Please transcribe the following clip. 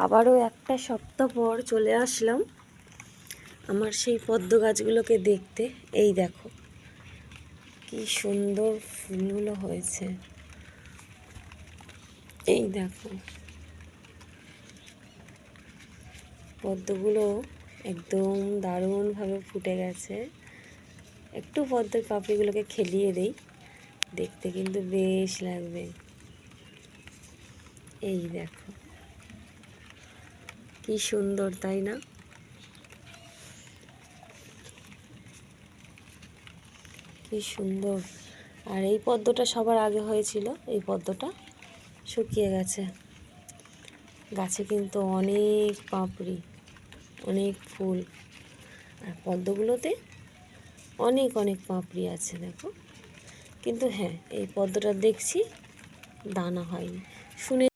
আবারও একটা সপ্তাহ পর চলে আসলাম আমার সেই পদ্ম গাছগুলোকে দেখতে। এই দেখো কি সুন্দর ফুলগুলো হয়েছে, এই দেখো পদ্মগুলো একদম দারুণভাবে ফুটে গেছে। একটু পদ্মের পাপড়িগুলোকে খেলিয়ে দেই, দেখতে কিন্তু বেশ লাগবে। এই দেখো কি সুন্দর, তাই না? কি সুন্দর। আর এই পদ্মটা সবার আগে হয়েছিল, এই পদ্মটা শুকিয়ে গেছে। গাছে কিন্তু অনেক পাপড়ি, অনেক ফুল, আর পদ্মগুলোতে অনেক অনেক পাপড়ি আছে দেখো। কিন্তু হ্যাঁ, এই পদ্মটা দেখছি দানা হয়নি। শুনে